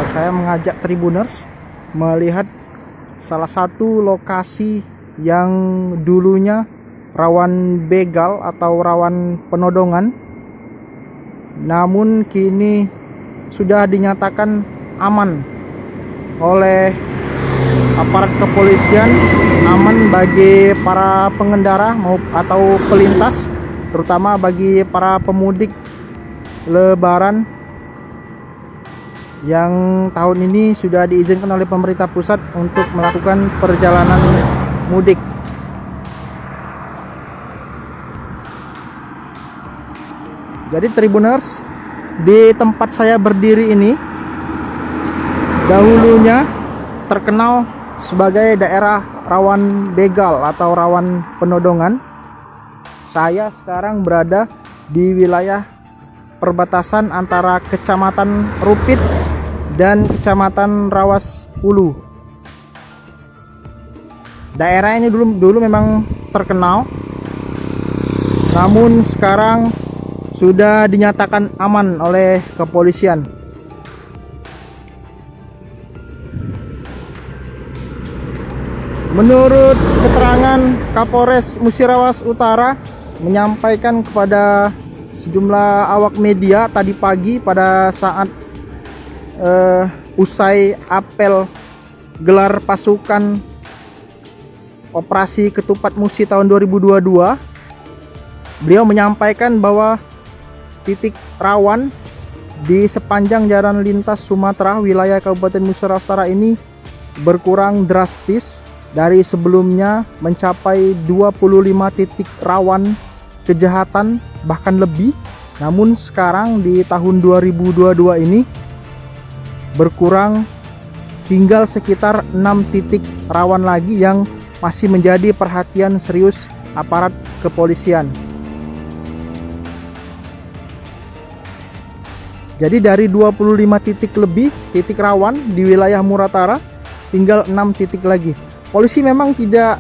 saya mengajak Tribuners melihat salah satu lokasi yang dulunya rawan begal atau rawan penodongan, namun kini sudah dinyatakan aman oleh aparat kepolisian, aman bagi para pengendara atau pelintas, terutama bagi para pemudik Lebaran yang tahun ini sudah diizinkan oleh pemerintah pusat untuk melakukan perjalanan mudik. Jadi Tribuners, di tempat saya berdiri ini dahulunya terkenal sebagai daerah rawan begal atau rawan penodongan. Saya sekarang berada di wilayah perbatasan antara Kecamatan Rupit dan Kecamatan Rawas Ulu. Daerah ini dulu memang terkenal, namun sekarang sudah dinyatakan aman oleh kepolisian. Menurut keterangan Kapolres Musirawas Utara menyampaikan kepada sejumlah awak media tadi pagi pada saat usai apel gelar pasukan Operasi Ketupat Musi tahun 2022, beliau menyampaikan bahwa titik rawan di sepanjang jalan lintas Sumatera wilayah Kabupaten Musirawas Utara ini berkurang drastis dari sebelumnya mencapai 25 titik rawan kejahatan bahkan lebih, namun sekarang di tahun 2022 ini berkurang tinggal sekitar 6 titik rawan lagi yang masih menjadi perhatian serius aparat kepolisian. Jadi dari 25 titik lebih titik rawan di wilayah Muratara, tinggal 6 titik lagi. Polisi memang tidak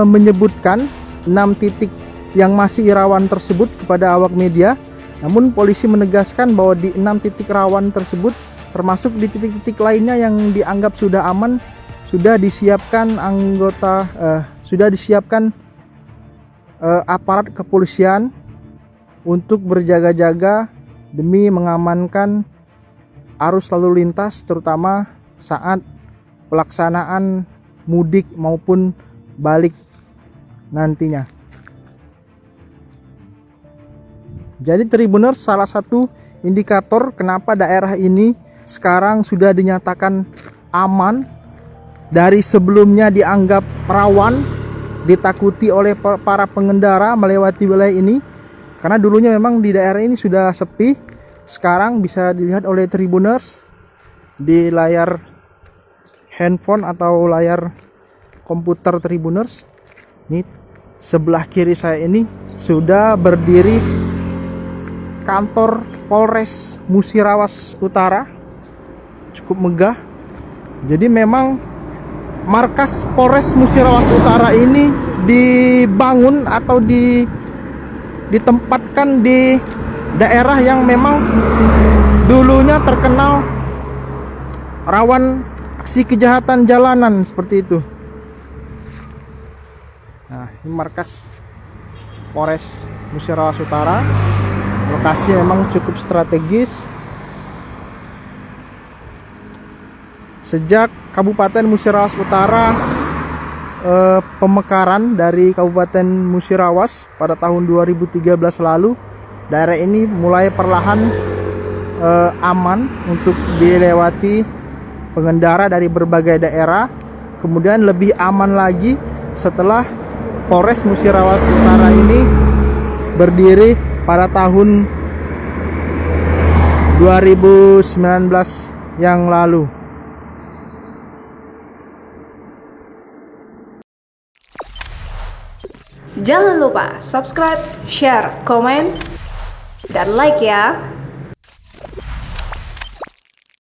menyebutkan 6 titik yang masih rawan tersebut kepada awak media, namun polisi menegaskan bahwa di 6 titik rawan tersebut, termasuk di titik-titik lainnya yang dianggap sudah aman, sudah disiapkan aparat kepolisian untuk berjaga-jaga demi mengamankan arus lalu lintas, terutama saat pelaksanaan mudik maupun balik nantinya. Jadi Tribuners, salah satu indikator kenapa daerah ini sekarang sudah dinyatakan aman dari sebelumnya dianggap rawan, ditakuti oleh para pengendara melewati wilayah ini, karena dulunya memang di daerah ini sudah sepi. Sekarang bisa dilihat oleh Tribuners di layar handphone atau layar komputer Tribuners. Ini sebelah kiri saya ini sudah berdiri kantor Polres Musirawas Utara, cukup megah. Jadi memang markas Polres Musirawas Utara ini dibangun atau ditempatkan di daerah yang memang dulunya terkenal rawan aksi kejahatan jalanan seperti itu. Nah, ini markas Polres Musirawas Utara. Lokasi memang cukup strategis. Sejak Kabupaten Musirawas Utara pemekaran dari Kabupaten Musirawas pada tahun 2013 lalu, daerah ini mulai perlahan aman untuk dilewati pengendara dari berbagai daerah. Kemudian lebih aman lagi setelah Polres Musirawas Utara ini berdiri pada tahun 2019 yang lalu. Jangan lupa subscribe, share, komen, dan like ya.